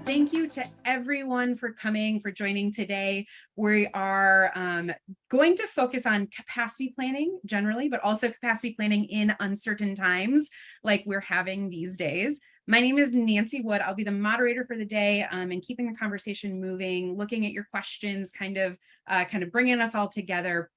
Thank you to everyone for coming, for joining today. We are going to focus on capacity planning generally, but also capacity planning in uncertain times like we're having these days. My name is Nancy Wood. I'll be the moderator for the day and keeping the conversation moving, looking at your questions, kind of bringing us all together.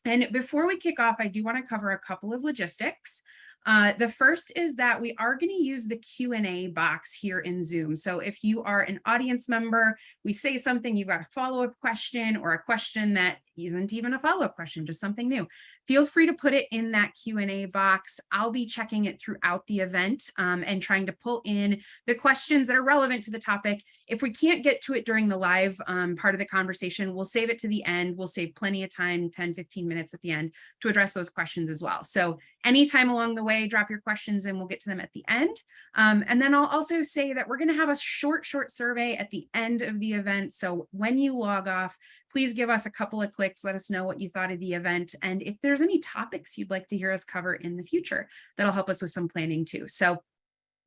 And before we kick off, I do want to cover a couple of logistics. The first is that we are going to use the Q&A box here in Zoom. So if you are an audience member, we say something, you've got a follow-up question or a question that isn't even a follow-up question, just something new. Feel free to put it in that Q&A box. I'll be checking it throughout the event and trying to pull in the questions that are relevant to the topic. If we can't get to it during the live part of the conversation, we'll save it to the end. We'll save plenty of time, 10, 15 minutes at the end to address those questions as well. So anytime along the way, drop your questions and we'll get to them at the end. And then I'll also say that we're going to have a short survey at the end of the event. So when you log off, please give us a couple of clicks, let us know what you thought of the event. And if there's any topics you'd like to hear us cover in the future, that'll help us with some planning too. So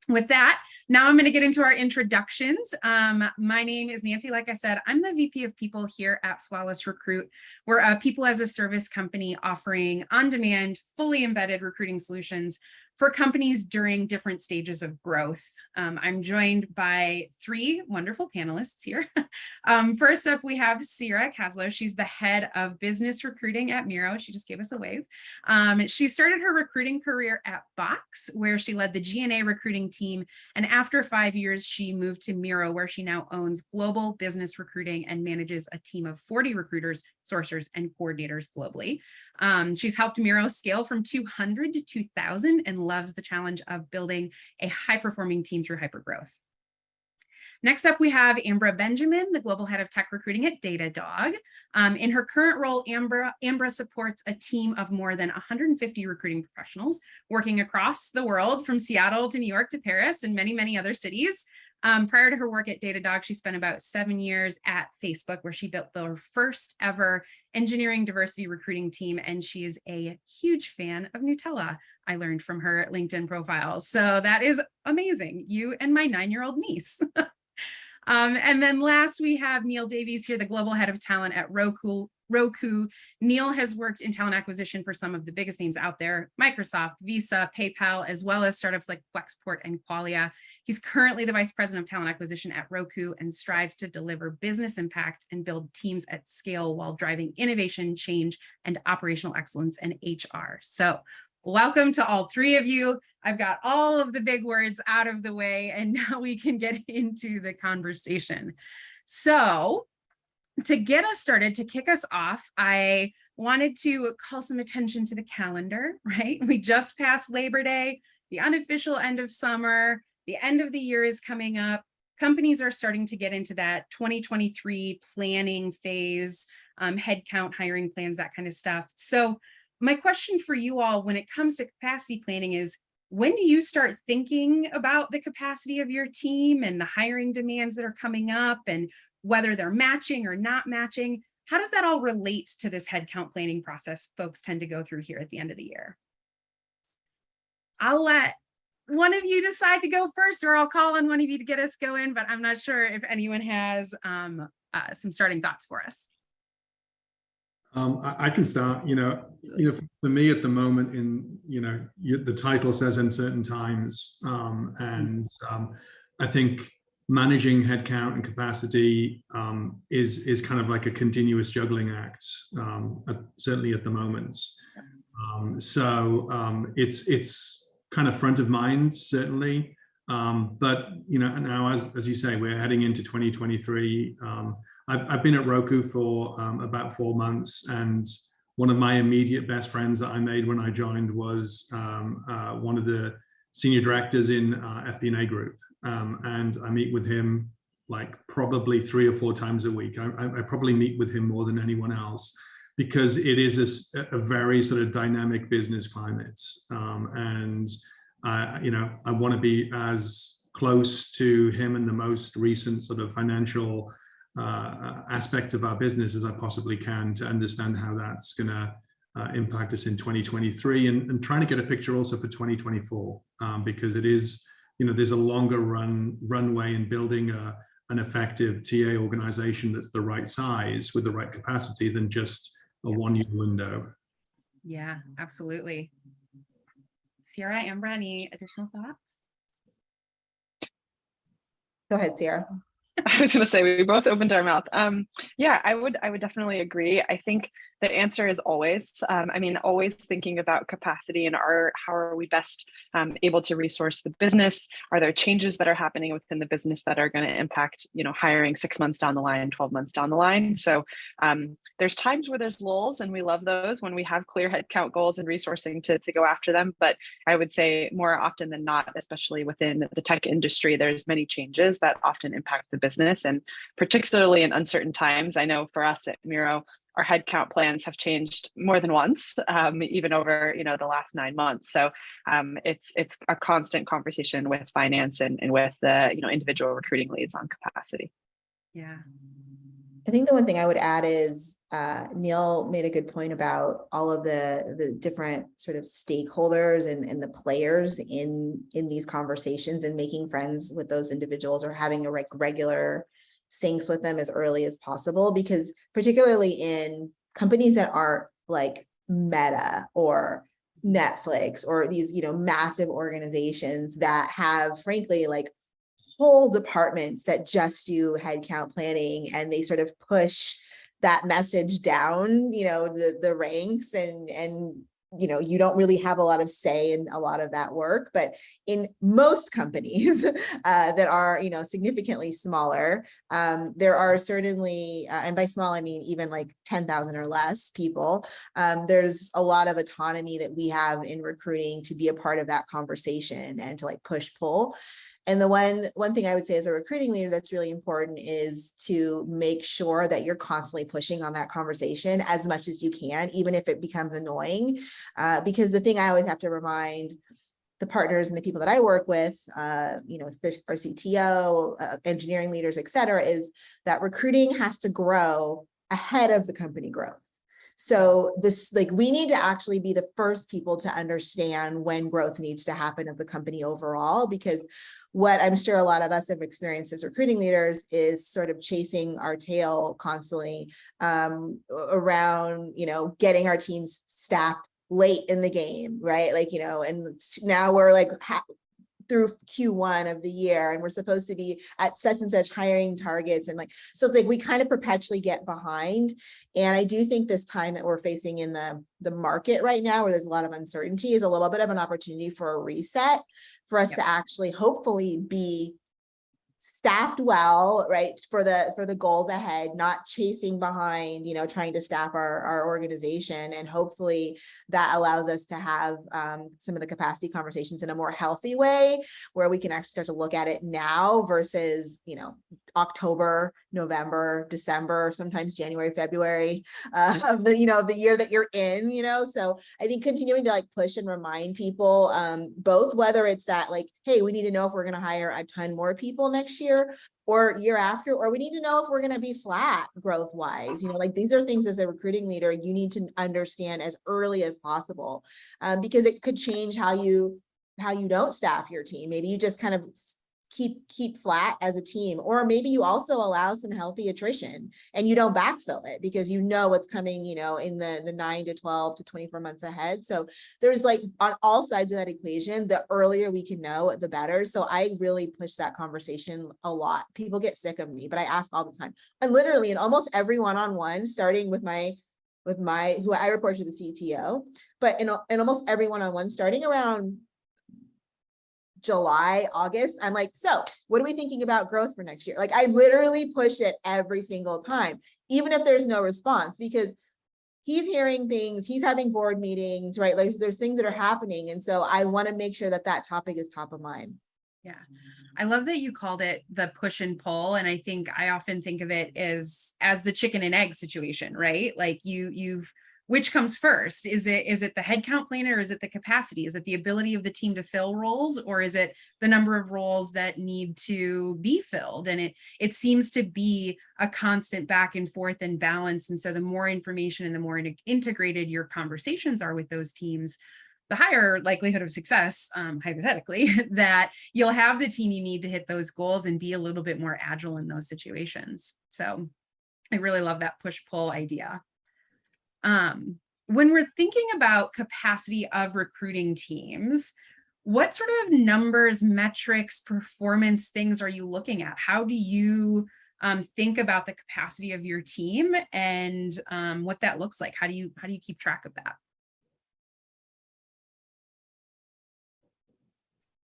with that, now I'm going to get into our introductions. My name is Nancy. Like I said, I'm the VP of People here at Flawless Recruit. We're a people as a service company offering on-demand, fully embedded recruiting solutions for companies during different stages of growth. I'm joined by three wonderful panelists here. First up, we have Kaslow. She's the head of business recruiting at Miro. She just gave us a wave. She started her recruiting career at Box, where she led the G&A recruiting team. And after 5 years, she moved to Miro, where she now owns global business recruiting and manages a team of 40 recruiters, sourcers, and coordinators globally. She's helped Miro scale from 200 to 2,000 and loves the challenge of building a high-performing team through hypergrowth. Next up, we have Ambra Benjamin, the global head of tech recruiting at Datadog. In her current role, Ambra supports a team of more than 150 recruiting professionals working across the world, from Seattle to New York to Paris and many, many other cities. Prior to her work at Datadog, she spent about 7 years at Facebook, where she built their first ever engineering diversity recruiting team. And she's a huge fan of Nutella, I learned from her LinkedIn profile. So that is amazing. You and my 9-year-old niece. And then last, we have Neil Davies here, the global head of talent at Roku. Neil has worked in talent acquisition for some of the biggest names out there: Microsoft, Visa, PayPal, as well as startups like Flexport and Qualia. He's currently the vice president of talent acquisition at Roku and strives to deliver business impact and build teams at scale while driving innovation, change, and operational excellence in HR. So welcome to all three of you. I've got all of the big words out of the way, and now we can get into the conversation. So to get us started, to kick us off, I wanted to call some attention to the calendar, right? We just passed Labor Day, the unofficial end of summer, the end of the year is coming up. Companies are starting to get into that 2023 planning phase, headcount, hiring plans, that kind of stuff. So my question for you all when it comes to capacity planning is, when do you start thinking about the capacity of your team and the hiring demands that are coming up and whether they're matching or not matching? How does that all relate to this headcount planning process folks tend to go through here at the end of the year? I'll let one of you decide to go first, or I'll call on one of you to get us going, but I'm not sure if anyone has some starting thoughts for us. I can start. For me at the moment, the title says uncertain times, and I think managing headcount and capacity is kind of like a continuous juggling act, certainly at the moment. It's kind of front of mind, certainly. But now as you say, we're heading into 2023. I've been at Roku for about 4 months, and one of my immediate best friends that I made when I joined was one of the senior directors in FP&A group, and I meet with him like probably 3 or 4 times a week. I probably meet with him more than anyone else, because it is a very sort of dynamic business climate, and I want to be as close to him and the most recent sort of financial aspect of our business as I possibly can, to understand how that's going to impact us in 2023, and trying to get a picture also for 2024, because it is there's a longer runway in building an effective TA organization that's the right size with the right capacity than just a one-year window. Yeah, absolutely. Sierra, Ambra, any additional thoughts? Go ahead, Sierra. I was going to say we both opened our mouth. Yeah, I would definitely agree. I think the answer is always. I mean, always thinking about capacity and how are we best able to resource the business? Are there changes that are happening within the business that are going to impact, hiring 6 months down the line, 12 months down the line? So there's times where there's lulls, and we love those when we have clear headcount goals and resourcing to go after them. But I would say more often than not, especially within the tech industry, there's many changes that often impact the business, and particularly in uncertain times. I know for us at Miro, our headcount plans have changed more than once, even over the last 9 months. So it's a constant conversation with finance and with the individual recruiting leads on capacity. Yeah. I think the one thing I would add is Neil made a good point about all of the different sort of stakeholders and the players in these conversations, and making friends with those individuals or having a regular syncs with them as early as possible, because particularly in companies that aren't like Meta or Netflix or these massive organizations that have frankly like whole departments that just do headcount planning, and they sort of push that message down the ranks, and you don't really have a lot of say in a lot of that work. But in most companies that are significantly smaller, there are certainly and by small I mean even like 10,000 or less people, there's a lot of autonomy that we have in recruiting to be a part of that conversation and to like push pull. And the one thing I would say as a recruiting leader that's really important is to make sure that you're constantly pushing on that conversation as much as you can, even if it becomes annoying. Because the thing I always have to remind the partners and the people that I work with, our CTO, engineering leaders, et cetera, is that recruiting has to grow ahead of the company growth. So we need to actually be the first people to understand when growth needs to happen of the company overall, because what I'm sure a lot of us have experienced as recruiting leaders is sort of chasing our tail constantly around, getting our teams staffed late in the game, right? And now we're like through Q1 of the year, and we're supposed to be at such and such hiring targets. And so it's like we kind of perpetually get behind. And I do think this time that we're facing in the market right now, where there's a lot of uncertainty, is a little bit of an opportunity for a reset for us to actually hopefully be staffed well, right, for the goals ahead, not chasing behind, trying to staff our organization. And hopefully that allows us to have some of the capacity conversations in a more healthy way, where we can actually start to look at it now versus October, November, December, sometimes January, February of the year that you're in. So I think continuing to push and remind people, both whether it's that hey, we need to know if we're going to hire a ton more people next year or year after, or we need to know if we're going to be flat growth wise. These are things as a recruiting leader you need to understand as early as possible, because it could change how you don't staff your team. Maybe you just kind of keep flat as a team, or maybe you also allow some healthy attrition and you don't backfill it because what's coming in the 9 to 12 to 24 months ahead. So there's on all sides of that equation, the earlier we can know, the better. So I really push that conversation a lot. People get sick of me, but I ask all the time, and literally in almost every one-on-one, starting with who I report to the CTO, but in almost every one-on-one starting around July, August, I'm like, so what are we thinking about growth for next year? I literally push it every single time, even if there's no response, because he's hearing things, he's having board meetings, right? There's things that are happening. And so I want to make sure that topic is top of mind. Yeah. I love that you called it the push and pull. And I think I often think of it as the chicken and egg situation, right? Which comes first? Is it the headcount planner? Is it the capacity? Is it the ability of the team to fill roles? Or is it the number of roles that need to be filled? And it seems to be a constant back and forth and balance. And so the more information and the more integrated your conversations are with those teams, the higher likelihood of success, hypothetically, that you'll have the team you need to hit those goals and be a little bit more agile in those situations. So I really love that push-pull idea. When we're thinking about capacity of recruiting teams, what sort of numbers, metrics, performance things are you looking at? How do you think about the capacity of your team and what that looks like? How do you keep track of that?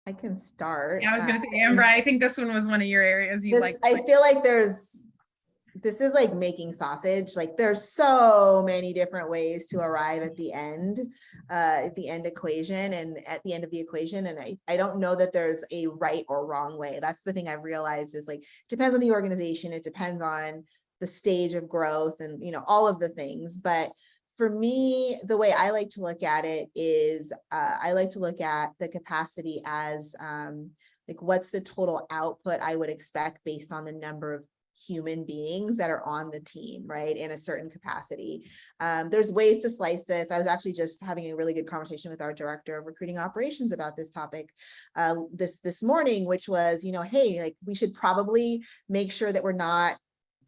I can start. Yeah, I was going to say, Ambra, I think this one was one of your areas you like. I feel like this is like making sausage. Like there's so many different ways to arrive at the end equation and at the end of the equation. And I don't know that there's a right or wrong way. That's the thing I've realized is like, depends on the organization. It depends on the stage of growth and, you know, all of the things. But for me, the way I like to look at it is I like to look at the capacity as like what's the total output I would expect based on the number of human beings that are on the team, right, in a certain capacity. There's ways to slice this. I was actually just having a really good conversation with our director of recruiting operations about this topic this morning, which was, you know, hey, like we should probably make sure that we're not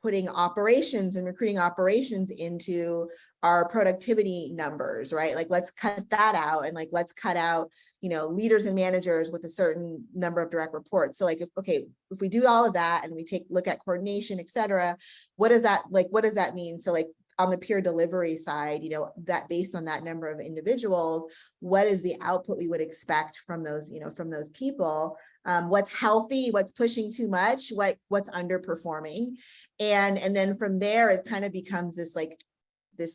putting operations and recruiting operations into our productivity numbers, right? Like let's cut that out, and like let's cut out, you know, leaders and managers with a certain number of direct reports. So like, if we do all of that and we look at coordination, et cetera, what does that mean? So like on the peer delivery side, you know, that based on that number of individuals, what is the output we would expect from those, you know, from those people? What's healthy, what's pushing too much, what's underperforming. And then from there, it kind of becomes this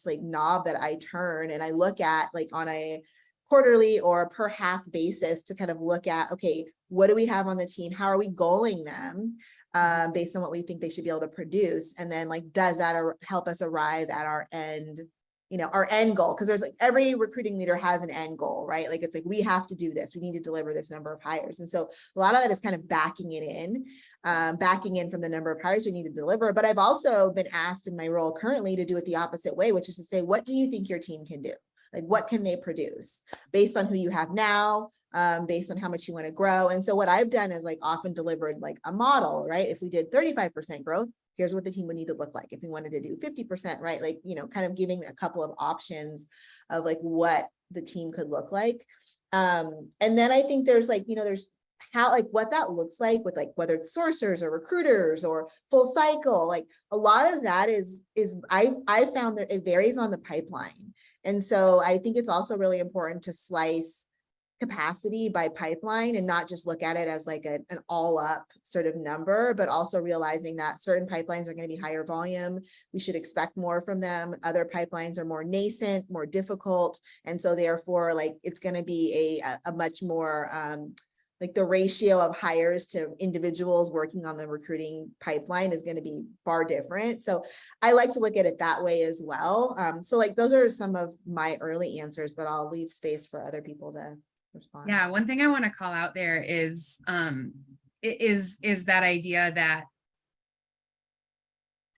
knob that I turn and I look at like on a quarterly or per half basis to kind of look at, okay, what do we have on the team? How are we goaling them based on what we think they should be able to produce? And then like, does that help us arrive at our end, you know, our end goal? Because there's like every recruiting leader has an end goal, right? Like it's like, we have to do this. We need to deliver this number of hires. And so a lot of that is kind of backing in from the number of hires we need to deliver. But I've also been asked in my role currently to do it the opposite way, which is to say, what do you think your team can do? Like, what can they produce based on who you have now, based on how much you want to grow? And so what I've done is like often delivered like a model, right? If we did 35% growth, here's what the team would need to look like. If we wanted to do 50%, right? Like, you know, kind of giving a couple of options of like what the team could look like. And then I think there's like, you know, there's how, like what that looks like with like, whether it's sourcers or recruiters or full cycle, like a lot of that is I found that it varies on the pipeline. And so I think it's also really important to slice capacity by pipeline and not just look at it as like an all up sort of number, but also realizing that certain pipelines are going to be higher volume. We should expect more from them. Other pipelines are more nascent, more difficult. And so therefore, like it's going to be a much more like the ratio of hires to individuals working on the recruiting pipeline is going to be far different. So I like to look at it that way as well. So like those are some of my early answers, but I'll leave space for other people to respond. Yeah, one thing I want to call out there is that idea that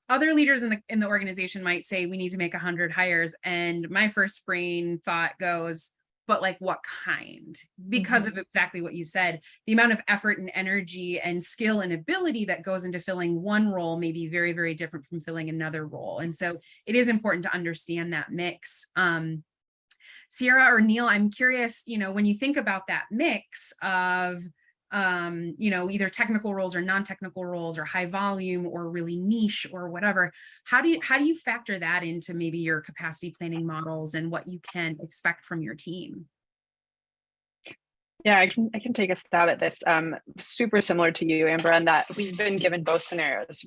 other leaders in the organization might say we need to make 100 hires, and my first brain thought goes, but like what kind? Because of exactly what you said, the amount of effort and energy and skill and ability that goes into filling one role may be very, very different from filling another role. And so it is important to understand that mix. Sierra or Neil, I'm curious, you know, when you think about that mix of, you know, either technical roles or non-technical roles or high volume or really niche or whatever, how do you factor that into maybe your capacity planning models and what you can expect from your team? Yeah, I can take a stab at this. Super similar to you, Ambra, in that we've been given both scenarios.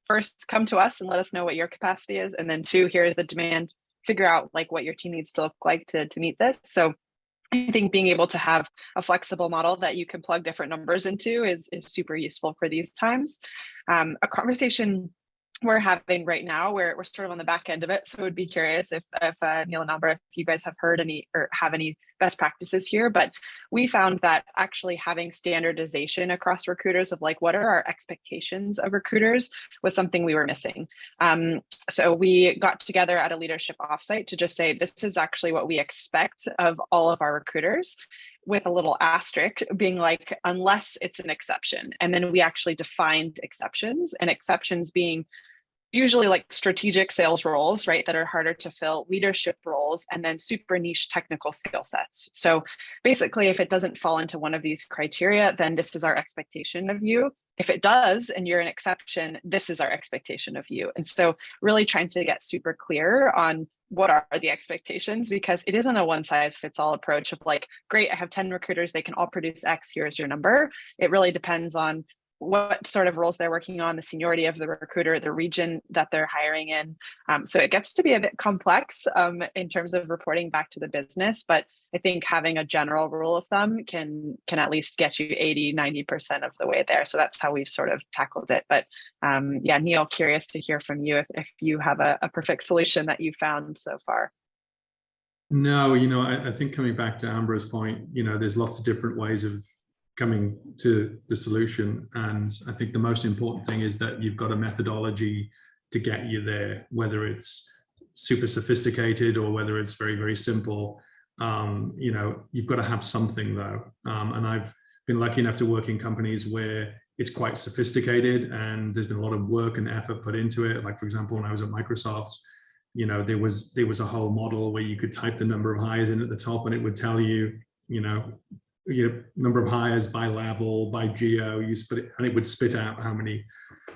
First, come to us and let us know what your capacity is, and then two, here's the demand. Figure out like what your team needs to look like to meet this. So I think being able to have a flexible model that you can plug different numbers into is super useful for these times. A conversation we're having right now. We're sort of on the back end of it, so would be curious if Neil and Ambra, if you guys have heard any or have any best practices here. But we found that actually having standardization across recruiters of like what are our expectations of recruiters was something we were missing. So we got together at a leadership offsite to just say this is actually what we expect of all of our recruiters, with a little asterisk being like, unless it's an exception. And then we actually defined exceptions, and exceptions being usually like strategic sales roles, right, that are harder to fill, leadership roles, and then super niche technical skill sets. So basically, if it doesn't fall into one of these criteria, then this is our expectation of you. If it does, and you're an exception, this is our expectation of you. And so really trying to get super clear on what are the expectations, because it isn't a one size fits all approach of like, great, I have 10 recruiters, they can all produce X, here's your number. It really depends on what sort of roles they're working on, the seniority of the recruiter, the region that they're hiring in. So it gets to be a bit complex in terms of reporting back to the business, but I think having a general rule of thumb can at least get you 80-90% of the way there. So that's how we've sort of tackled it. But yeah, Neil, curious to hear from you if you have a perfect solution that you found so far. No, I think coming back to Ambra's point, there's lots of different ways of coming to the solution. And I think the most important thing is that you've got a methodology to get you there, whether it's super sophisticated or whether it's very, very simple. You've got to have something though. And I've been lucky enough to work in companies where it's quite sophisticated and there's been a lot of work and effort put into it. Like, for example, when I was at Microsoft, there was a whole model where you could type the number of hires in at the top and it would tell you, number of hires by level, by geo, you split it, and it would spit out how many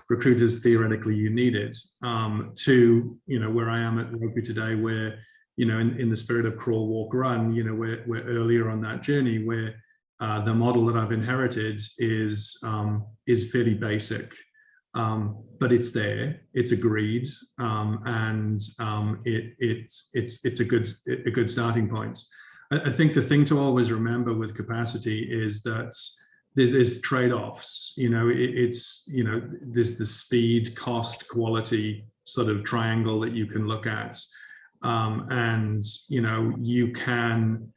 recruiters theoretically you needed. To where I am at Roku today, where in the spirit of crawl, walk, run, we're earlier on that journey, where the model that I've inherited is fairly basic, but it's there, it's agreed, and it's a good starting point. I think the thing to always remember with capacity is that there's trade-offs. There's the speed, cost, quality sort of triangle that you can look at, and you can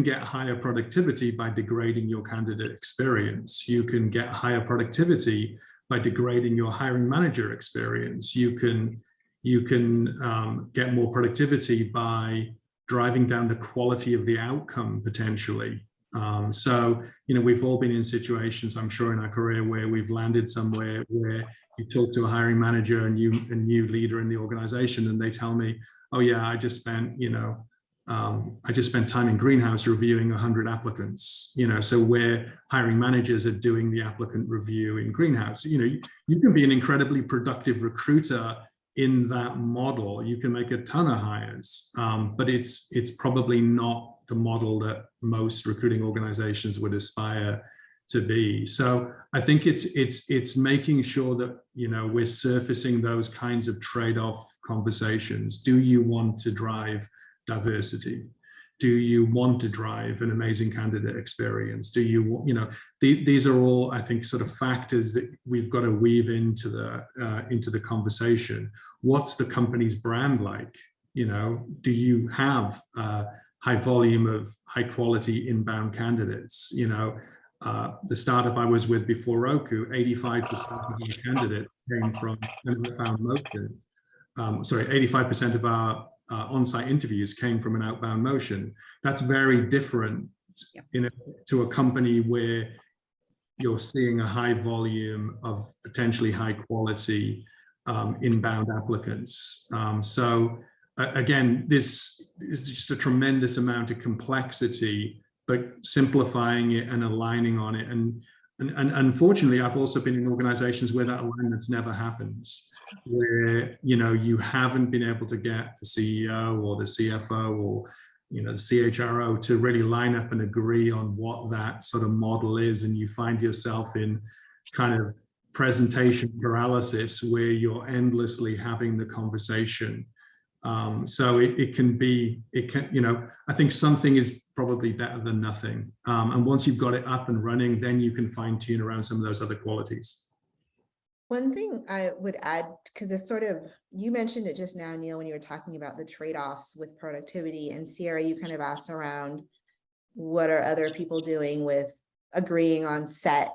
get higher productivity by degrading your candidate experience. You can get higher productivity by degrading your hiring manager experience. You can get more productivity by driving down the quality of the outcome potentially. So we've all been in situations, I'm sure, in our career where we've landed somewhere where you talk to a hiring manager and a new leader in the organization, and they tell me, oh yeah, I just spent time in Greenhouse reviewing 100 applicants. So where hiring managers are doing the applicant review in Greenhouse, you can be an incredibly productive recruiter in that model. You can make a ton of hires, but it's probably not the model that most recruiting organizations would aspire to be. So I think it's making sure that we're surfacing those kinds of trade-off conversations. Do you want to drive diversity? Do you want to drive an amazing candidate experience? Do you, these are all, I think, sort of factors that we've got to weave into the conversation. What's the company's brand like? Do you have a high volume of high quality inbound candidates? The startup I was with before Roku, 85% of our candidates came from an outbound motion. 85% of our on-site interviews came from an outbound motion. That's very different to a company where you're seeing a high volume of potentially high quality inbound applicants. So again, this is just a tremendous amount of complexity, but simplifying it and aligning on it. And unfortunately, I've also been in organizations where that alignment's never happens, where you haven't been able to get the CEO or the CFO or the CHRO to really line up and agree on what that sort of model is, and you find yourself in kind of presentation paralysis where you're endlessly having the conversation. So I think something is probably better than nothing. And once you've got it up and running, then you can fine tune around some of those other qualities. One thing I would add, because it's sort of, you mentioned it just now, Neil, when you were talking about the trade-offs with productivity, and Sierra, you kind of asked around what are other people doing with agreeing on set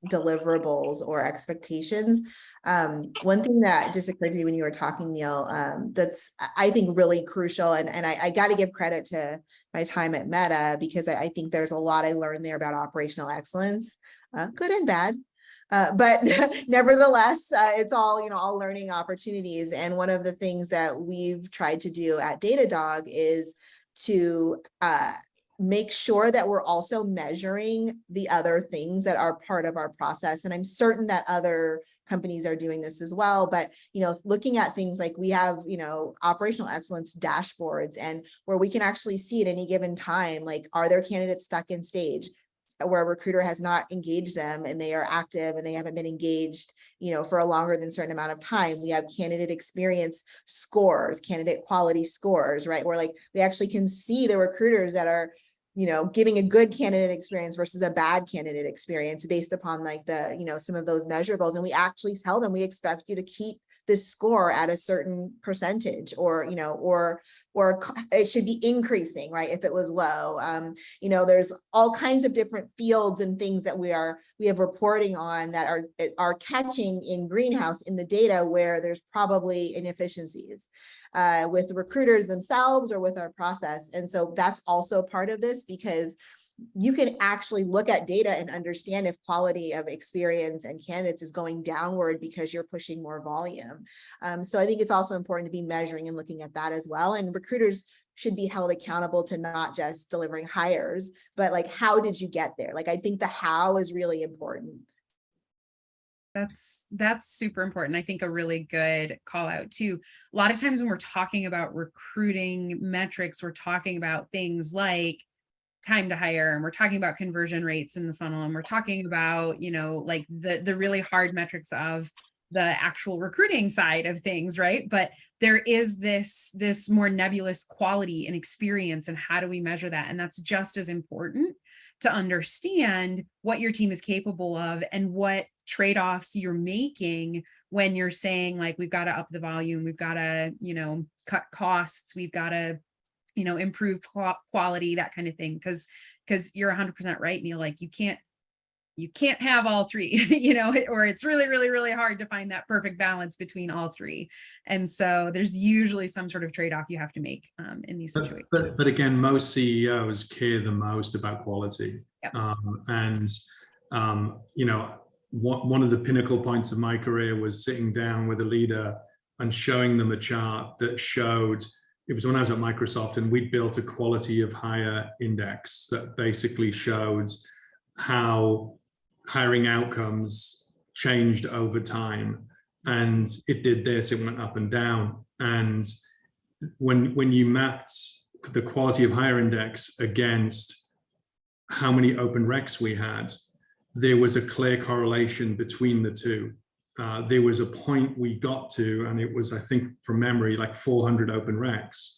deliverables or expectations. One thing that just occurred to me when you were talking, Neil, that's I think really crucial, and I got to give credit to my time at Meta, because I think there's a lot I learned there about operational excellence, good and bad. But nevertheless, it's all, all learning opportunities. And one of the things that we've tried to do at Datadog is to make sure that we're also measuring the other things that are part of our process. And I'm certain that other companies are doing this as well. But, looking at things like we have, operational excellence dashboards, and where we can actually see at any given time, like, are there candidates stuck in stage where a recruiter has not engaged them and they are active and they haven't been engaged, for a longer than certain amount of time. We have candidate experience scores, candidate quality scores, right? Where like we actually can see the recruiters that are, giving a good candidate experience versus a bad candidate experience based upon like the, some of those measurables. And we actually tell them, we expect you to keep this score at a certain percentage, or it should be increasing, right? If it was low, there's all kinds of different fields and things that we have reporting on that are catching in greenhouse in the data where there's probably inefficiencies with recruiters themselves or with our process. And so that's also part of this, because you can actually look at data and understand if quality of experience and candidates is going downward because you're pushing more volume. So I think it's also important to be measuring and looking at that as well. And recruiters should be held accountable to not just delivering hires, but like, how did you get there? Like, I think the how is really important. That's super important. I think a really good call out too. A lot of times when we're talking about recruiting metrics, we're talking about things like time to hire, and we're talking about conversion rates in the funnel, and we're talking about, like the really hard metrics of the actual recruiting side of things, right? But there is this more nebulous quality and experience, and how do we measure that? And that's just as important to understand what your team is capable of and what trade-offs you're making when you're saying, like, we've got to up the volume, we've got to, cut costs, we've got to, improve quality, that kind of thing. Because you're 100% right, Neil. Like, you can't have all three, or it's really, really, really hard to find that perfect balance between all three. And so there's usually some sort of trade-off you have to make in these situations. But again, most CEOs care the most about quality. Yep. One of the pinnacle points of my career was sitting down with a leader and showing them a chart that showed, it was when I was at Microsoft, and we'd built a quality of hire index that basically showed how hiring outcomes changed over time. And it did this, it went up and down. And when you mapped the quality of hire index against how many open recs we had, there was a clear correlation between the two. There was a point we got to, and it was, I think from memory, like 400 open recs,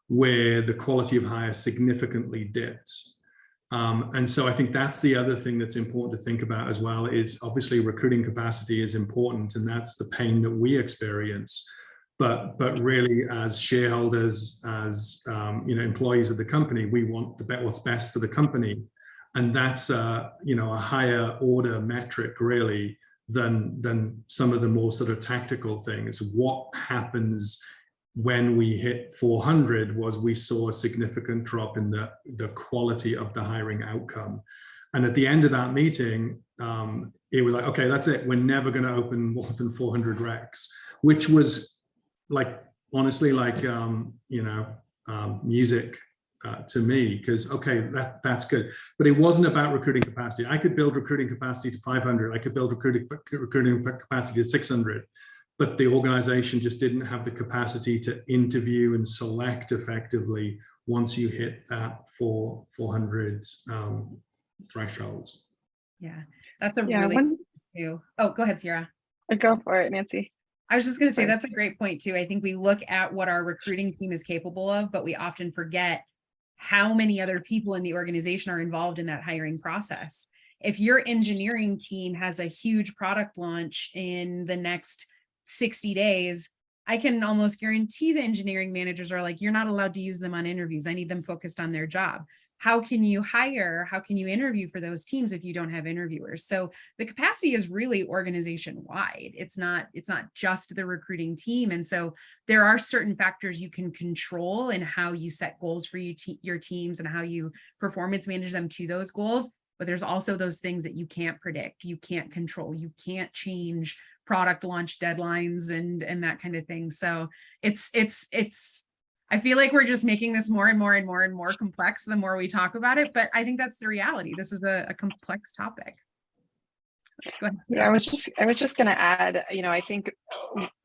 where the quality of hire significantly dipped. And so I think that's the other thing that's important to think about as well, is obviously recruiting capacity is important, and that's the pain that we experience. But really, as shareholders, as employees of the company, we want what's best for the company, and that's a higher order metric really than some of the more sort of tactical things. What happens when we hit 400 was we saw a significant drop in the quality of the hiring outcome. And at the end of that meeting, it was like, okay, that's it. We're never going to open more than 400 recs, which was like, honestly, like, music to me, because, okay, that's good. But it wasn't about recruiting capacity. I could build recruiting capacity to 500. I could build recruiting capacity to 600. But the organization just didn't have the capacity to interview and select effectively once you hit that 400 thresholds. Yeah, that's a really too. Oh, go ahead, Sierra. Go for it, Nancy. I was just going to say that's a great point too. I think we look at what our recruiting team is capable of, but we often forget how many other people in the organization are involved in that hiring process. if your engineering team has a huge product launch in the next 60 days, I can almost guarantee the engineering managers are like, you're not allowed to use them on interviews. I need them focused on their job. How can you hire? How can you interview for those teams if you don't have interviewers? So the capacity is really organization wide. It's not just the recruiting team. And so there are certain factors you can control in how you set goals for your teams and how you performance manage them to those goals. But there's also those things that you can't predict, you can't control, you can't change product launch deadlines and that kind of thing. So it's I feel like we're just making this more and more and more and more complex the more we talk about it, but I think that's the reality. This is a complex topic. Go ahead. Yeah, I was just going to add, I think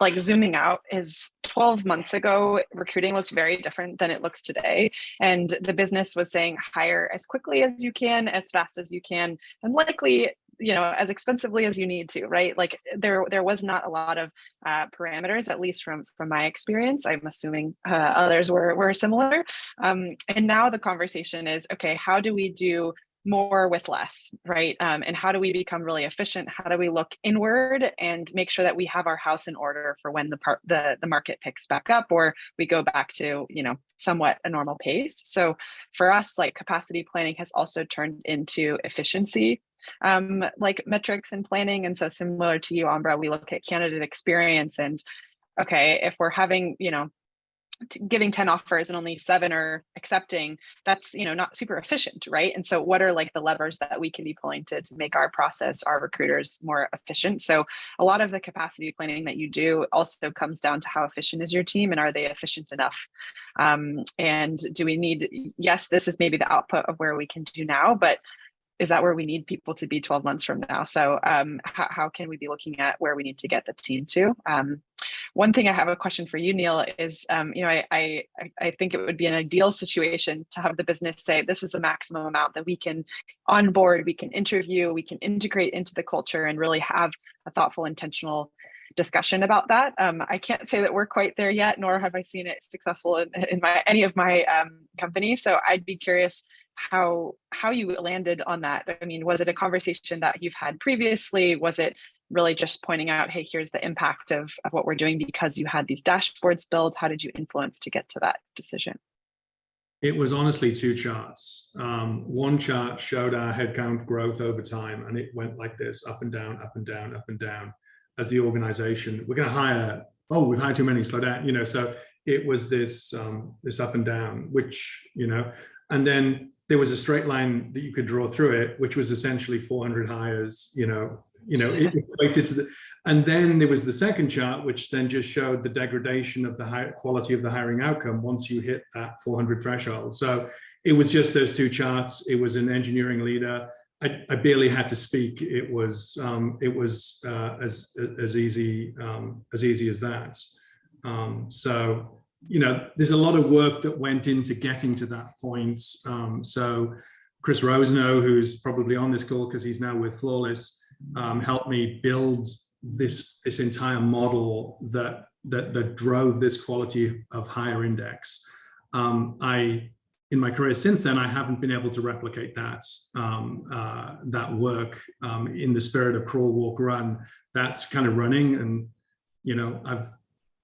like zooming out is 12 months ago, recruiting looked very different than it looks today. And the business was saying hire as quickly as you can, as fast as you can, and likely, as expensively as you need to, right? Like there was not a lot of parameters, at least from my experience. I'm assuming others were similar. And now the conversation is, okay, how do we do more with less, right? And how do we become really efficient? How do we look inward and make sure that we have our house in order for when the market picks back up, or we go back to, somewhat a normal pace? So for us, like capacity planning has also turned into efficiency, like metrics and planning. And so similar to you, Ambra, we look at candidate experience and, okay, if we're having, giving 10 offers and only 7 are accepting, that's not super efficient, right? And so what are like the levers that we can be pulling to make our process, our recruiters, more efficient? So a lot of the capacity planning that you do also comes down to how efficient is your team and are they efficient enough? And do we need, yes, this is maybe the output of where we can do now, but is that where we need people to be 12 months from now? So how can we be looking at where we need to get the team to? One thing I have a question for you, Neil, is, I think it would be an ideal situation to have the business say, this is the maximum amount that we can onboard, we can interview, we can integrate into the culture and really have a thoughtful, intentional discussion about that. I can't say that we're quite there yet, nor have I seen it successful in any of my companies. So I'd be curious how you landed on that. I mean, was it a conversation that you've had previously? Was it really just pointing out, hey, here's the impact of what we're doing because you had these dashboards built? How did you influence to get to that decision? It was honestly 2 charts. One chart showed our headcount growth over time, and it went like this, up and down, up and down, up and down. As the organization, we're going to hire, oh, we've hired too many, slow down, so it was this up and down, which, and then there was a straight line that you could draw through it, which was essentially 400 hires, it equated to and then there was the second chart, which then just showed the degradation of the quality of the hiring outcome once you hit that 400 threshold. So it was just those 2 charts. It was an engineering leader. I barely had to speak. It was as easy as that. So there's a lot of work that went into getting to that point. So Chris Rosenow, who's probably on this call because he's now with Flawless, helped me build this entire model that drove this quality of hire index. In my career since then, I haven't been able to replicate that work in the spirit of crawl, walk, run. That's kind of running, and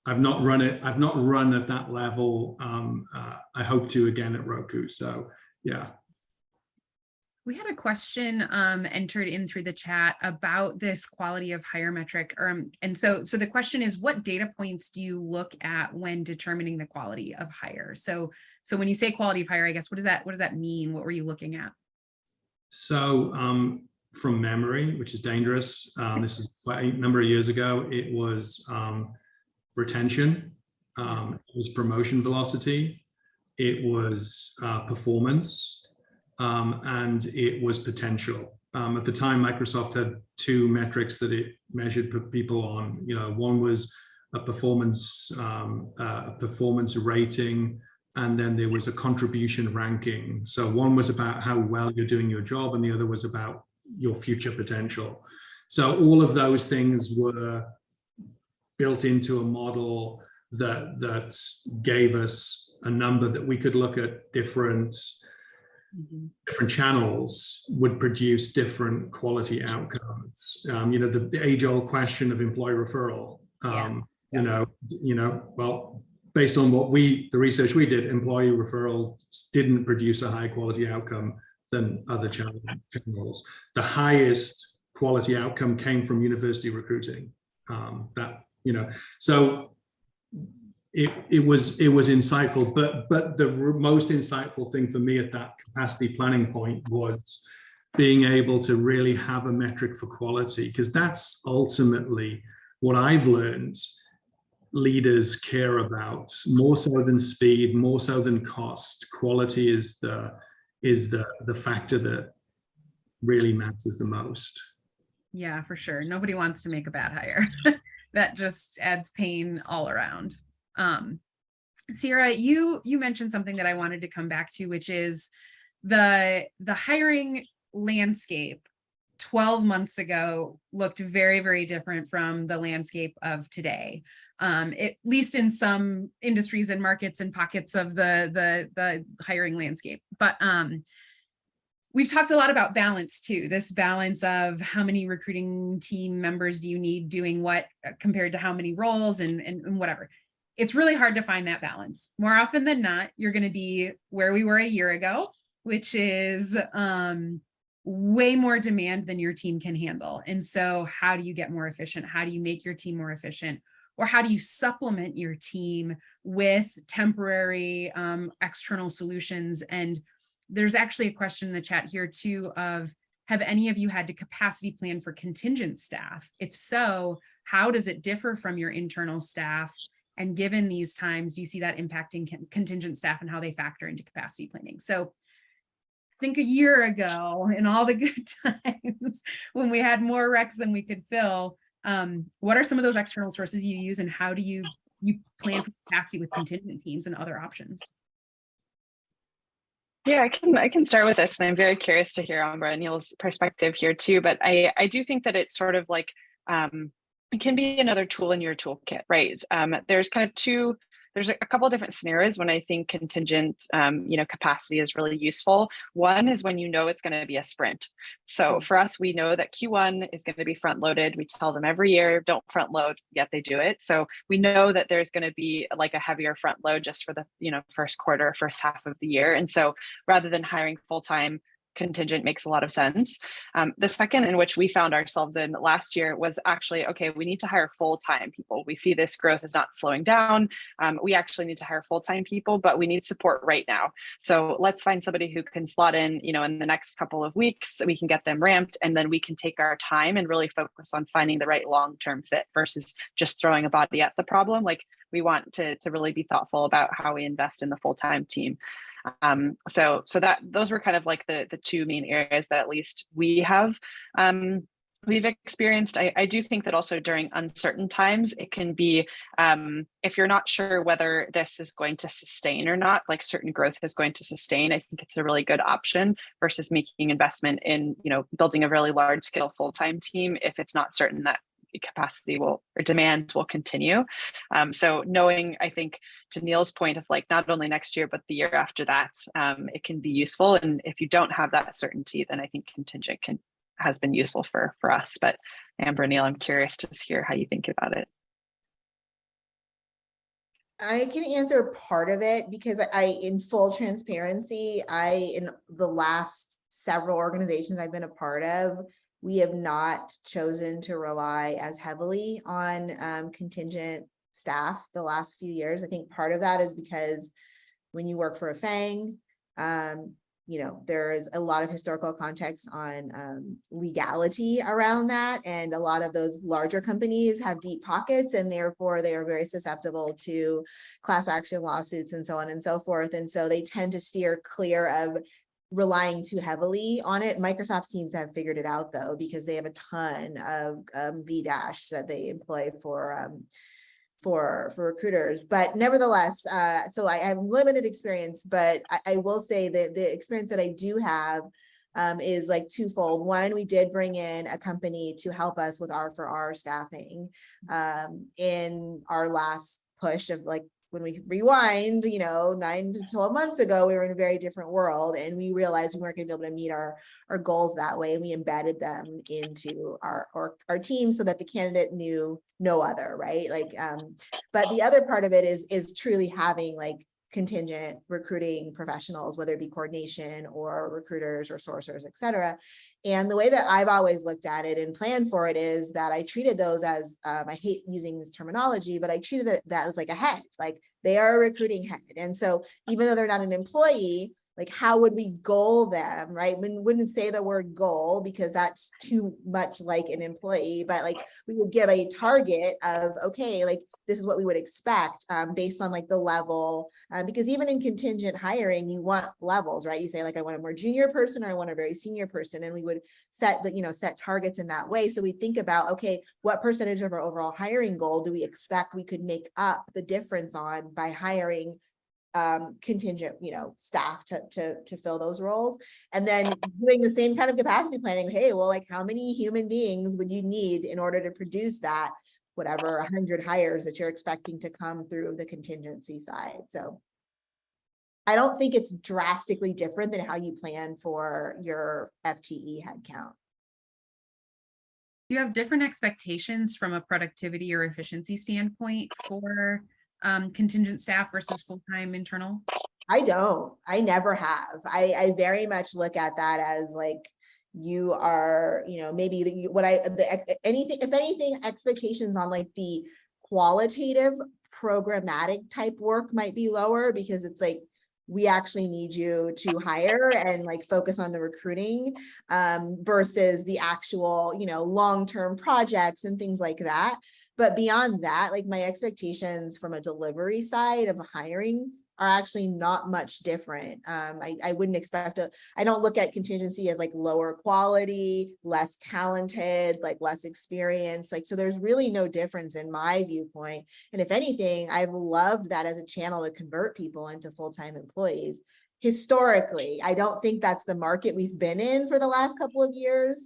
I've not run it. I've not run at that level. I hope to again at Roku. So yeah. We had a question entered in through the chat about this quality of hire metric. And so the question is, what data points do you look at when determining the quality of hire? So when you say quality of hire, I guess, what does that mean? What were you looking at? So from memory, which is dangerous, this is a number of years ago, it was retention, it was promotion velocity, it was performance, and it was potential. At the time, Microsoft had 2 metrics that it measured people on. One was a performance rating, and then there was a contribution ranking. So one was about how well you're doing your job, and the other was about your future potential. So all of those things were built into a model that gave us a number that we could look at different different channels would produce different quality outcomes. The age-old question of employee referral. Well, based on the research we did, employee referral didn't produce a high quality outcome than other channels. The highest quality outcome came from university recruiting. So it was insightful, but the most insightful thing for me at that capacity planning point was being able to really have a metric for quality, because that's ultimately what I've learned leaders care about, more so than speed, more so than cost. Quality is the factor that really matters the most. Yeah, for sure. Nobody wants to make a bad hire. That just adds pain all around. Sierra, you mentioned something that I wanted to come back to, which is the hiring landscape 12 months ago looked very, very different from the landscape of today. At least in some industries and markets and pockets of the hiring landscape. But we've talked a lot about balance too, this balance of how many recruiting team members do you need doing what compared to how many roles and whatever. It's really hard to find that balance. More often than not, you're going to be where we were a year ago, which is way more demand than your team can handle. And so how do you get more efficient? How do you make your team more efficient? Or how do you supplement your team with temporary external solutions? And there's actually a question in the chat here too of, have any of you had to capacity plan for contingent staff? If so, how does it differ from your internal staff? And given these times, do you see that impacting contingent staff and how they factor into capacity planning? So think a year ago in all the good times when we had more recs than we could fill, what are some of those external sources you use, and how do you plan for capacity with contingent teams and other options? Yeah, I can start with this, and I'm very curious to hear Ambra and Neil's perspective here too. But I do think that it's sort of like it can be another tool in your toolkit, right? There's kind of there's a couple of different scenarios when I think contingent, capacity is really useful. One is when you know it's going to be a sprint. So for us, we know that Q1 is going to be front loaded. We tell them every year, don't front load, yet they do it. So we know that there's going to be like a heavier front load just for the first quarter, first half of the year. And so rather than hiring full-time, contingent makes a lot of sense. The second in which we found ourselves in last year was actually, okay, we need to hire full-time people. We see this growth is not slowing down. We actually need to hire full-time people, but we need support right now. So let's find somebody who can slot in, in the next couple of weeks. We can get them ramped, and then we can take our time and really focus on finding the right long-term fit versus just throwing a body at the problem. Like, we want to really be thoughtful about how we invest in the full-time team. So that those were kind of like the two main areas that at least we've experienced. I do think that also during uncertain times, it can be, if you're not sure whether this is going to sustain or not, like certain growth is going to sustain, I think it's a really good option versus making investment in, building a really large scale full-time team if it's not certain that capacity or demand will continue. So knowing, I think, to Neil's point of like not only next year, but the year after that, it can be useful. And if you don't have that certainty, then I think contingent has been useful for us. But Ambra, Neil, I'm curious to hear how you think about it. I can answer part of it because in full transparency, in the last several organizations I've been a part of, we have not chosen to rely as heavily on contingent staff the last few years. I think part of that is because when you work for a FANG, there is a lot of historical context on legality around that. And a lot of those larger companies have deep pockets, and therefore they are very susceptible to class action lawsuits and so on and so forth. And so they tend to steer clear of relying too heavily on it. Microsoft seems to have figured it out though, because they have a ton of V-dash that they employ for recruiters. But nevertheless, so I have limited experience, but I will say that the experience that I do have is like twofold. One, we did bring in a company to help us with our staffing in our last push of like when we rewind, 9 to 12 months ago, we were in a very different world, and we realized we weren't going to be able to meet our goals that way. And we embedded them into our team so that the candidate knew no other, right? Like, but the other part of it is truly having like contingent recruiting professionals, whether it be coordination or recruiters or sourcers, et cetera. And the way that I've always looked at it and planned for it is that I treated those as, I hate using this terminology, but I treated that as like a head, like they are a recruiting head. And so even though they're not an employee, like how would we goal them, right? We wouldn't say the word goal because that's too much like an employee, but like we would give a target of, okay, like this is what we would expect based on like the level, because even in contingent hiring, you want levels, right? You say like, I want a more junior person or I want a very senior person. And we would set set targets in that way. So we think about, okay, what percentage of our overall hiring goal do we expect we could make up the difference on by hiring contingent staff to fill those roles, and then doing the same kind of capacity planning. Hey, well, like how many human beings would you need in order to produce that whatever 100 hires that you're expecting to come through the contingency side? So I don't think it's drastically different than how you plan for your FTE headcount. You have different expectations from a productivity or efficiency standpoint for contingent staff versus full-time internal? I don't. I never have. I very much look at that as like you are, maybe if anything, expectations on like the qualitative programmatic type work might be lower because it's like we actually need you to hire and like focus on the recruiting versus the actual, long-term projects and things like that. But beyond that, like my expectations from a delivery side of hiring are actually not much different. I wouldn't expect I don't look at contingency as like lower quality, less talented, like less experience. Like, so there's really no difference in my viewpoint. And if anything, I've loved that as a channel to convert people into full-time employees. Historically, I don't think that's the market we've been in for the last couple of years.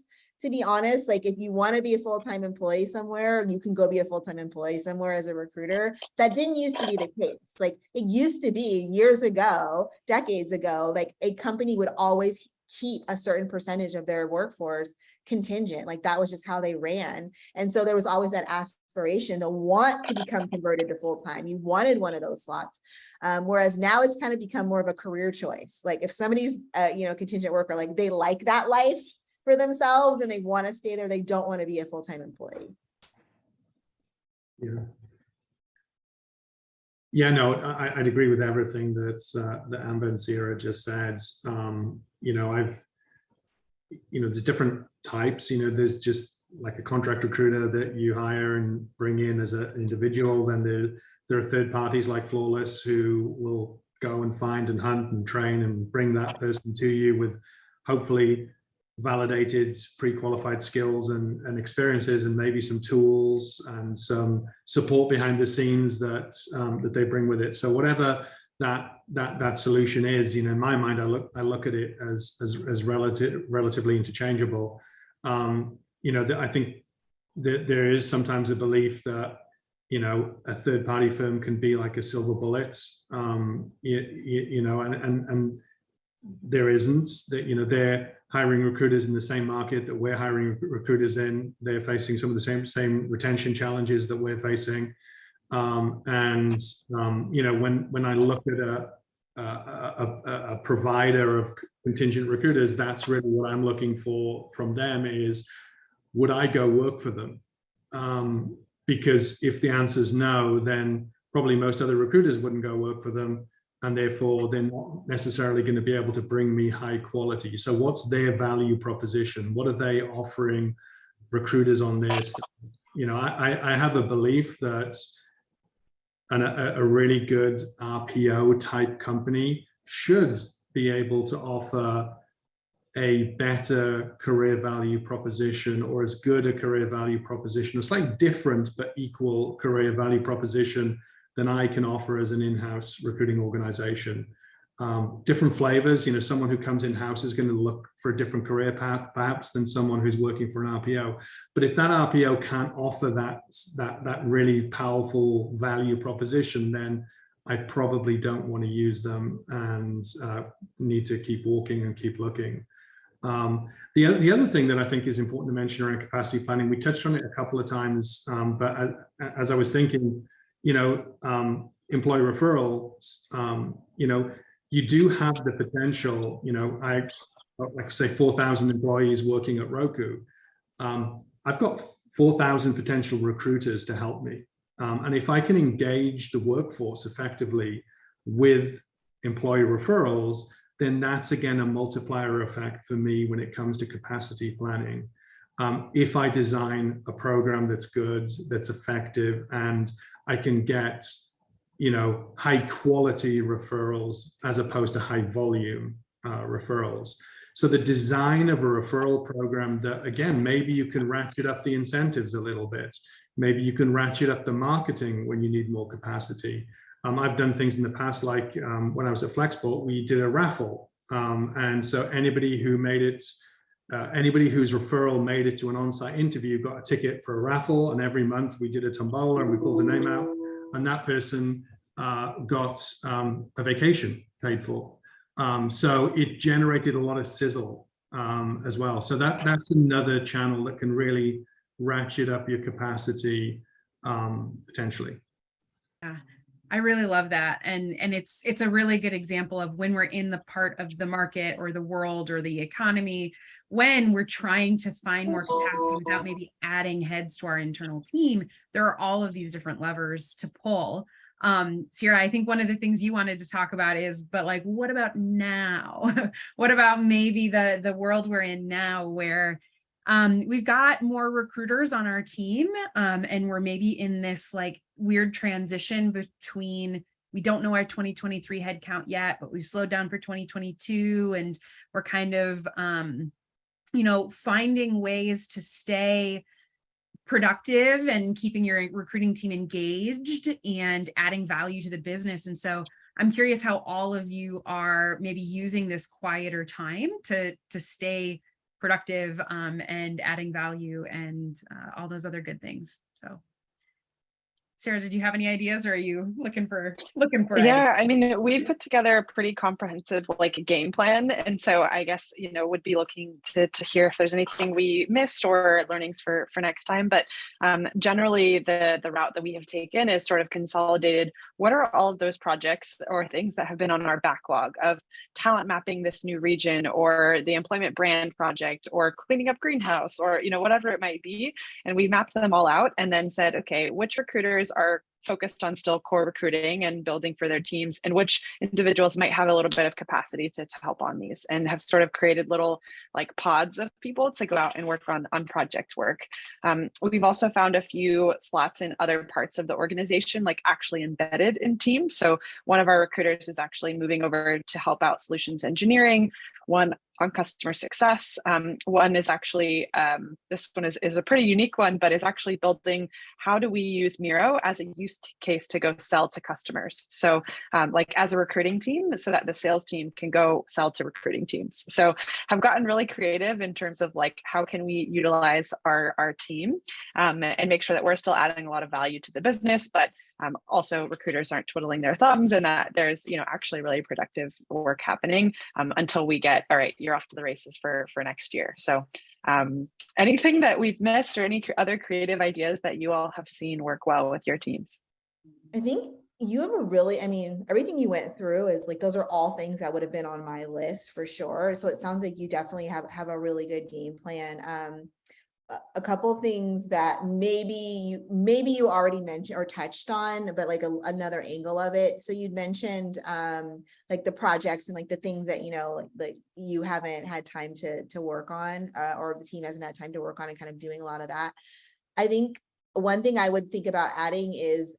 To be honest, like if you want to be a full-time employee somewhere, you can go be a full-time employee somewhere as a recruiter. That didn't used to be the case. Like it used to be years ago, decades ago, like a company would always keep a certain percentage of their workforce contingent. Like that was just how they ran. And so there was always that aspiration to want to become converted to full-time. You wanted one of those slots. Whereas now it's kind of become more of a career choice. Like if somebody's, contingent worker, like they like that life for themselves and they want to stay there, they don't want to be a full-time employee. Yeah, no, I'd agree with everything that Ambra and Sierra just said. There's different types. There's just like a contract recruiter that you hire and bring in as an individual. Then there are third parties like Flawless who will go and find and hunt and train and bring that person to you with hopefully validated pre-qualified skills and experiences and maybe some tools and some support behind the scenes that they bring with it. So whatever that solution is, in my mind, I look at it as relatively interchangeable. I think that there is sometimes a belief that a third-party firm can be like a silver bullet, and there isn't. That they're hiring recruiters in the same market that we're hiring recruiters in. They're facing some of the same retention challenges that we're facing. When I look at a provider of contingent recruiters, that's really what I'm looking for from them is, would I go work for them? Because if the answer is no, then probably most other recruiters wouldn't go work for them. And therefore, they're not necessarily going to be able to bring me high quality. So what's their value proposition? What are they offering recruiters on this? I have a belief that a really good RPO type company should be able to offer a better career value proposition, or as good a career value proposition, a slightly different but equal career value proposition than I can offer as an in-house recruiting organization. Different flavors, someone who comes in-house is going to look for a different career path, perhaps, than someone who's working for an RPO. But if that RPO can't offer that really powerful value proposition, then I probably don't want to use them and need to keep walking and keep looking. The other thing that I think is important to mention around capacity planning, we touched on it a couple of times, but as I was thinking, employee referrals, you do have the potential, I like say 4,000 employees working at Roku. I've got 4,000 potential recruiters to help me. And if I can engage the workforce effectively with employee referrals, then that's again a multiplier effect for me when it comes to capacity planning. If I design a program that's good, that's effective, and I can get, high quality referrals as opposed to high volume referrals. So the design of a referral program that, again, maybe you can ratchet up the incentives a little bit. Maybe you can ratchet up the marketing when you need more capacity. I've done things in the past, like when I was at Flexport, we did a raffle. And so anybody who made it, anybody whose referral made it to an on-site interview got a ticket for a raffle. And every month we did a tombola and we pulled the name out. And that person got a vacation paid for. So it generated a lot of sizzle as well. So that's another channel that can really ratchet up your capacity potentially. Yeah, I really love that. And it's a really good example of when we're in the part of the market or the world or the economy, when we're trying to find more capacity without maybe adding heads to our internal team, there are all of these different levers to pull. Sierra, I think one of the things you wanted to talk about is, but like, what about now? What about maybe the world we're in now, where we've got more recruiters on our team, and we're maybe in this like weird transition between, we don't know our 2023 headcount yet, but we've slowed down for 2022, and we're kind of, finding ways to stay productive and keeping your recruiting team engaged and adding value to the business. And so I'm curious how all of you are maybe using this quieter time to stay productive and adding value and all those other good things. So Sarah, did you have any ideas, or are you looking for Yeah, ideas? I mean, we've put together a pretty comprehensive game plan. And so I guess, would be looking to hear if there's anything we missed or learnings for next time. But generally the route that we have taken is sort of consolidated. What are all of those projects or things that have been on our backlog of talent mapping this new region, or the employment brand project, or cleaning up greenhouse, or, whatever it might be. And we mapped them all out and then said, okay, which recruiters are focused on still core recruiting and building for their teams, and which individuals might have a little bit of capacity to help on these, and have sort of created little pods of people to go out and work on project work. We've also found a few slots in other parts of the organization, actually embedded in teams. So one of our recruiters is actually moving over to help out solutions engineering, one on customer success. One is actually, this one is a pretty unique one, but is actually building, how do we use Miro as a use case to go sell to customers? So as a recruiting team, so that the sales team can go sell to recruiting teams. So have gotten really creative in terms of how can we utilize our team and make sure that we're still adding a lot of value to the business, but also recruiters aren't twiddling their thumbs, and that there's actually really productive work happening until we get, all right, you're off to the races for next year. So anything that we've missed, or any other creative ideas that you all have seen work well with your teams? I think you have everything you went through is those are all things that would have been on my list for sure. So it sounds like you definitely have a really good game plan. A couple of things that maybe you already mentioned or touched on, but another angle of it. So you'd mentioned the projects and the things that you haven't had time to work on, or the team hasn't had time to work on, and kind of doing a lot of that. I think one thing I would think about adding is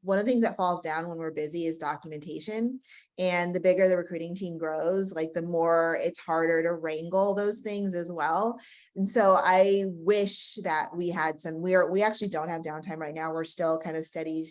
one of the things that falls down when we're busy is documentation. And the bigger the recruiting team grows, the more it's harder to wrangle those things as well. And so I wish that we had some, we actually don't have downtime right now. We're still kind of steady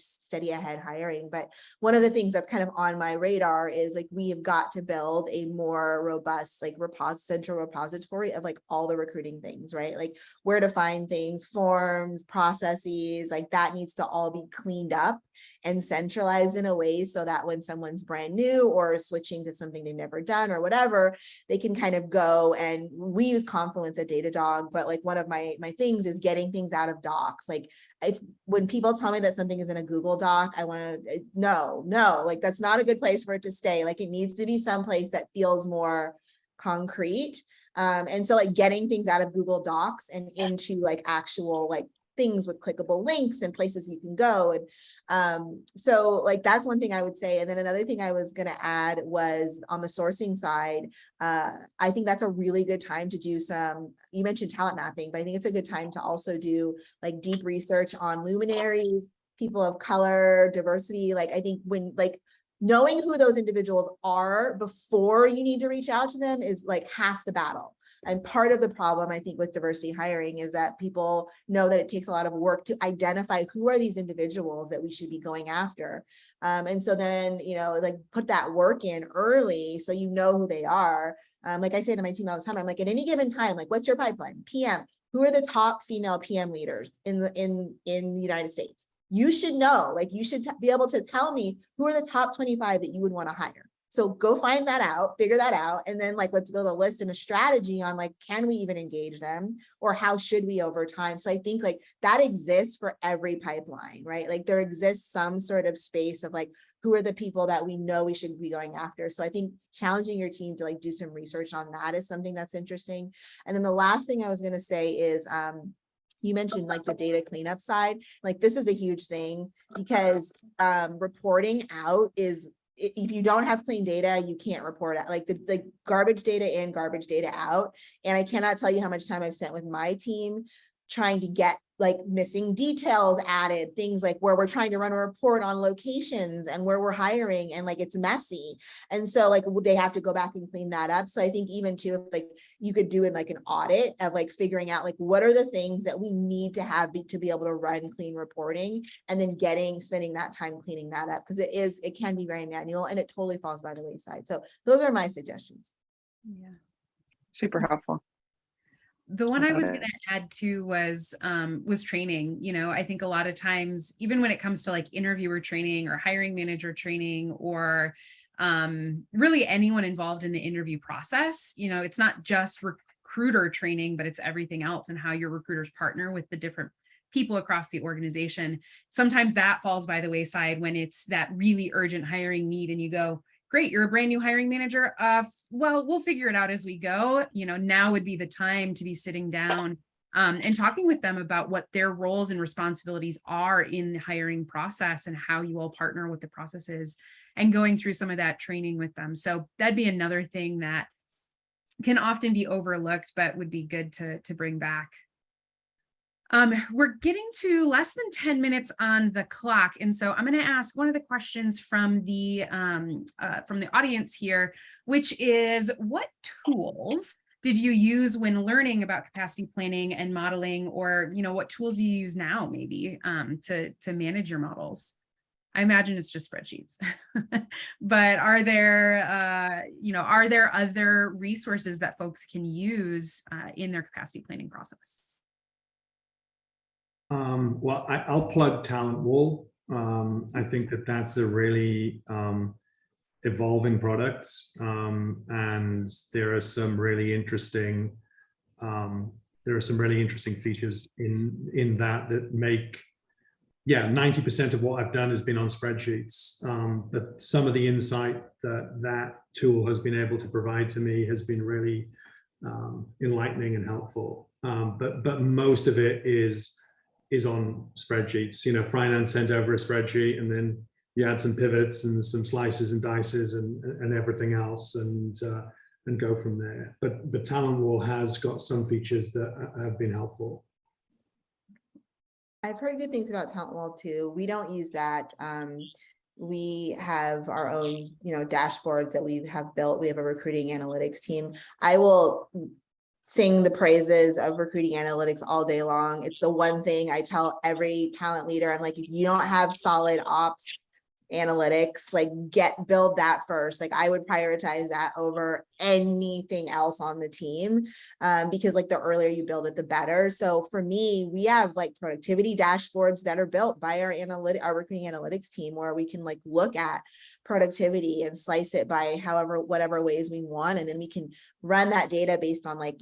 ahead hiring. But one of the things that's kind of on my radar is like, we have got to build a more robust, like central repository of like all the recruiting things, right? Like where to find things, forms, processes, like that needs to all be cleaned up and centralized in a way so that when someone's brand new or switching to something they've never done or whatever, they can kind of go. And we use Confluence at Datadog, but like one of my things is getting things out of docs. Like when people tell me that something is in a Google Doc, I want to, no, like that's not a good place for it to stay. Like it needs to be someplace that feels more concrete. And so like getting things out of Google Docs and into like actual like things with clickable links and places you can go. And so like that's one thing I would say. And then another thing I was going to add was on the sourcing side, I think that's a really good time to do some, you mentioned talent mapping, but I think it's a good time to also do like deep research on luminaries, people of color, diversity. Like I think when like knowing who those individuals are before you need to reach out to them is like half the battle. And part of the problem, I think, with diversity hiring is that people know that it takes a lot of work to identify who are these individuals that we should be going after. And so then, you know, like put that work in early so you know who they are. Like I say to my team all the time, I'm like, at any given time, like, what's your pipeline? PM, who are the top female PM leaders in the United States? You should know, like, you should be able to tell me who are the top 25 that you would want to hire. So go find that out, figure that out. And then like, let's build a list and a strategy on like, can we even engage them or how should we over time? So I think like that exists for every pipeline, right? Like there exists some sort of space of like, who are the people that we know we should be going after? So I think challenging your team to like do some research on that is something that's interesting. And then the last thing I was going to say is, you mentioned like the data cleanup side, like this is a huge thing because reporting out is, if you don't have clean data, you can't report out, like the garbage data in, garbage data out. And I cannot tell you how much time I've spent with my team trying to get like missing details added, things like where we're trying to run a report on locations and where we're hiring and like it's messy. And so like they have to go back and clean that up. So I think even too, if like you could do it like an audit of like figuring out like what are the things that we need to have to be able to run clean reporting, and then spending that time cleaning that up, because it can be very manual and it totally falls by the wayside. So those are my suggestions. Yeah, super helpful. The one I was going to add to was training. You know, I think a lot of times, even when it comes to like interviewer training or hiring manager training, or really anyone involved in the interview process, you know, it's not just recruiter training, but it's everything else and how your recruiters partner with the different people across the organization. Sometimes that falls by the wayside when it's that really urgent hiring need and you go, great, you're a brand new hiring manager. Well, we'll figure it out as we go. You know, now would be the time to be sitting down and talking with them about what their roles and responsibilities are in the hiring process and how you all partner with the processes, and going through some of that training with them. So that'd be another thing that can often be overlooked, but would be good to bring back. We're getting to less than 10 minutes on the clock. And so I'm going to ask one of the questions from the audience here, which is, what tools did you use when learning about capacity planning and modeling, or, you know, what tools do you use now maybe to manage your models? I imagine it's just spreadsheets, but are there other resources that folks can use in their capacity planning process? Well, I'll plug Talent Wall. I think that's a really evolving product, and there are some really interesting features in that make, 90% of what I've done has been on spreadsheets. But some of the insight that tool has been able to provide to me has been really enlightening and helpful. But most of it is on spreadsheets. You know, finance sent over a spreadsheet, and then you add some pivots and some slices and dices and everything else, and go from there. But Talent Wall has got some features that have been helpful. I've heard good things about Talent Wall too. We don't use that. We have our own, you know, dashboards that we have built. We have a recruiting analytics team. I will sing the praises of recruiting analytics all day long. It's the one thing I tell every talent leader. I'm like, if you don't have solid ops analytics, like build that first. Like I would prioritize that over anything else on the team, because like the earlier you build it, the better. So for me, we have like productivity dashboards that are built by our recruiting analytics team, where we can like look at productivity and slice it by whatever ways we want, and then we can run that data based on like,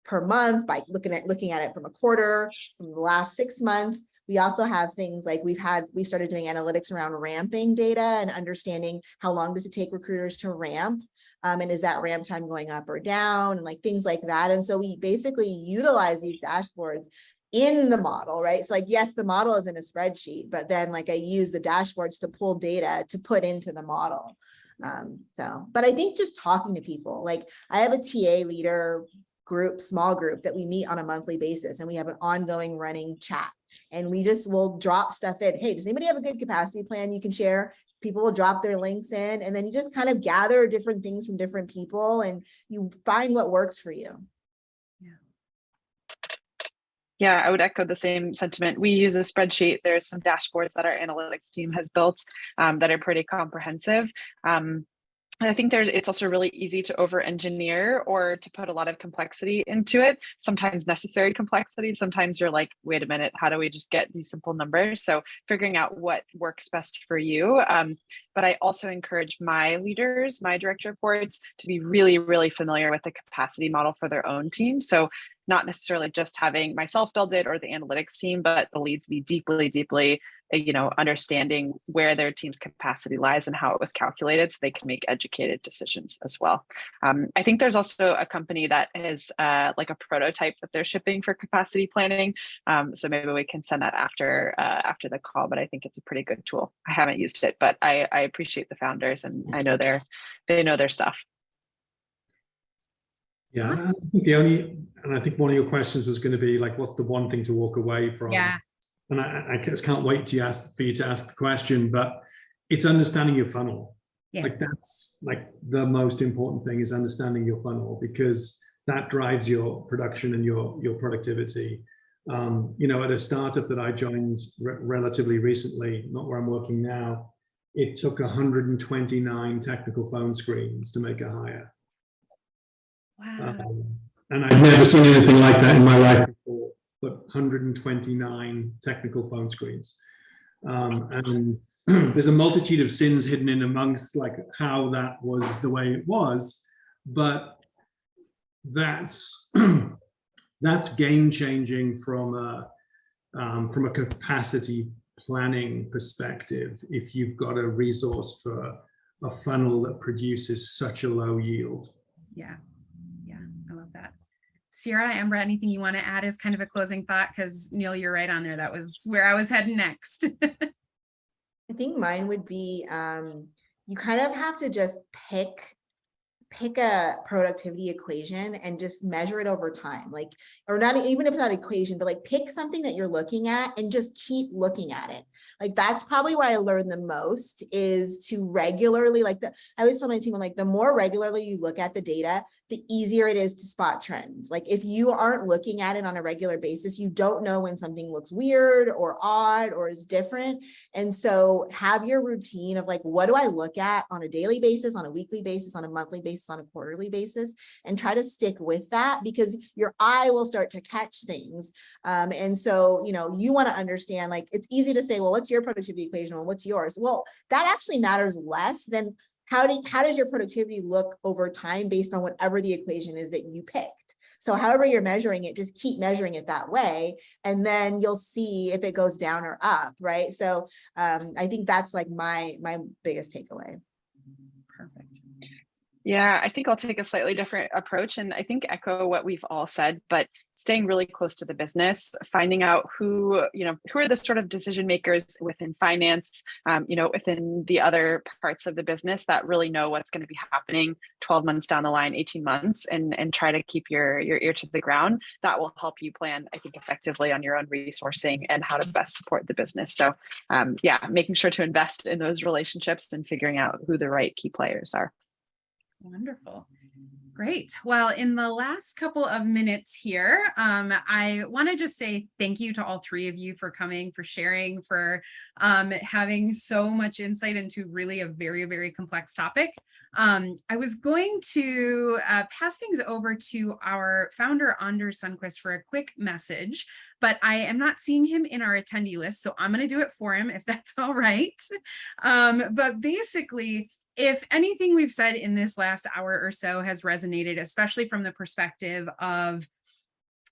per month, by looking at it from a quarter, from the last 6 months. We also have things like we started doing analytics around ramping data and understanding how long does it take recruiters to ramp, and is that ramp time going up or down, and like things like that. And so we basically utilize these dashboards in the model, right? So like, yes, the model is in a spreadsheet, but then like I use the dashboards to pull data to put into the model. But I think just talking to people, like I have a TA leader group, small group that we meet on a monthly basis, and we have an ongoing running chat. And we just will drop stuff in. Hey, does anybody have a good capacity plan you can share? People will drop their links in, and then you just kind of gather different things from different people and you find what works for you. Yeah, I would echo the same sentiment. We use a spreadsheet. There's some dashboards that our analytics team has built that are pretty comprehensive. And I think it's also really easy to over-engineer or to put a lot of complexity into it, sometimes necessary complexity. Sometimes you're like, wait a minute, how do we just get these simple numbers? So figuring out what works best for you. But I also encourage my leaders, my direct reports, to be really, really familiar with the capacity model for their own team. So not necessarily just having myself build it or the analytics team, but the leads be deeply, deeply, understanding where their team's capacity lies and how it was calculated, so they can make educated decisions as well. I think there's also a company that is like a prototype that they're shipping for capacity planning. So maybe we can send that after the call, but I think it's a pretty good tool. I haven't used it, but I appreciate the founders, and I know they know their stuff. Yeah, I think one of your questions was going to be like, what's the one thing to walk away from? Yeah. And I just can't wait for you to ask the question, but it's understanding your funnel. Yeah. Like that's like the most important thing, is understanding your funnel, because that drives your production and your productivity. At a startup that I joined relatively recently, not where I'm working now, it took 129 technical phone screens to make a hire. Wow. And I've never seen anything like that in my life before, but 129 technical phone screens. And there's a multitude of sins hidden in amongst like how that was the way it was, but that's game changing from a capacity planning perspective. If you've got a resource for a funnel that produces such a low yield. Yeah, I love that. Sierra, Ambra, anything you want to add as kind of a closing thought? Because Neil, you're right on there. That was where I was heading next. I think mine would be, you kind of have to just pick a productivity equation and just measure it over time. Like, or not, even if it's not an equation, but like pick something that you're looking at and just keep looking at it. Like that's probably where I learned the most, is to regularly, I always tell my team, I'm like, the more regularly you look at the data, the easier it is to spot trends. Like if you aren't looking at it on a regular basis, you don't know when something looks weird or odd or is different. And so have your routine of like, what do I look at on a daily basis, on a weekly basis, on a monthly basis, on a quarterly basis, and try to stick with that, because your eye will start to catch things. And so, you want to understand, like, it's easy to say, well, what's your productivity equation? Well, what's yours? Well, that actually matters less than how does your productivity look over time based on whatever the equation is that you picked. So however you're measuring it, just keep measuring it that way, and then you'll see if it goes down or up, right? So I think that's like my biggest takeaway. Perfect. Yeah, I think I'll take a slightly different approach, and I think echo what we've all said, but staying really close to the business, finding out who are the sort of decision makers within finance, within the other parts of the business that really know what's going to be happening 12 months down the line, 18 months, and try to keep your ear to the ground. That will help you plan, I think, effectively on your own resourcing and how to best support the business. So making sure to invest in those relationships and figuring out who the right key players are. Wonderful. Great. Well, in the last couple of minutes here, I want to just say thank you to all three of you for coming, for sharing, for having so much insight into really a very, very complex topic. I was going to pass things over to our founder, Anders Sundquist, for a quick message, but I am not seeing him in our attendee list, so I'm going to do it for him if that's all right. But basically, if anything we've said in this last hour or so has resonated, especially from the perspective of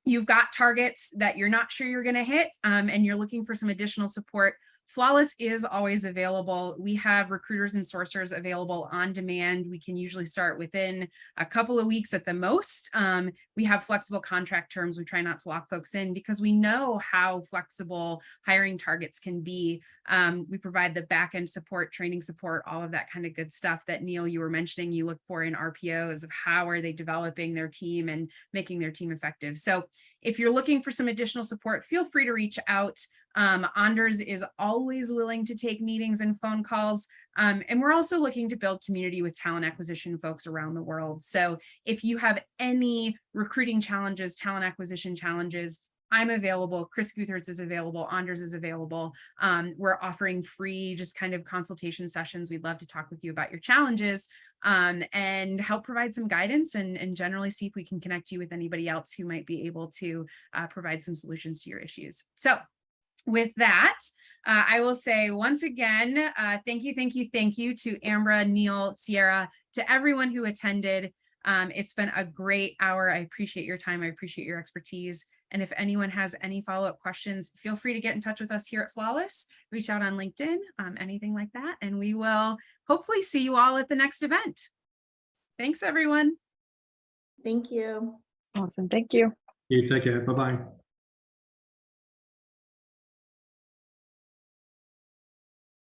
you've got targets that you're not sure you're going to hit, and you're looking for some additional support, Flawless is always available. We have recruiters and sourcers available on demand. We can usually start within a couple of weeks at the most. We have flexible contract terms. We try not to lock folks in because we know how flexible hiring targets can be. We provide the back-end support, training support, all of that kind of good stuff that Neil, you were mentioning you look for in RPOs of how are they developing their team and making their team effective. So if you're looking for some additional support, feel free to reach out. Anders is always willing to take meetings and phone calls. And we're also looking to build community with talent acquisition folks around the world. So if you have any recruiting challenges, talent acquisition challenges, I'm available. Chris Guthertz is available. Anders is available. We're offering free just kind of consultation sessions. We'd love to talk with you about your challenges and help provide some guidance and generally see if we can connect you with anybody else who might be able to provide some solutions to your issues. So with that, I will say once again, thank you to Ambra, Neil, Sierra, to everyone who attended. It's been a great hour. I appreciate your time. I appreciate your expertise. And if anyone has any follow-up questions, feel free to get in touch with us here at Flawless, reach out on LinkedIn, anything like that. And we will hopefully see you all at the next event. Thanks, everyone. Thank you. Awesome. Thank you. You take care. Bye-bye.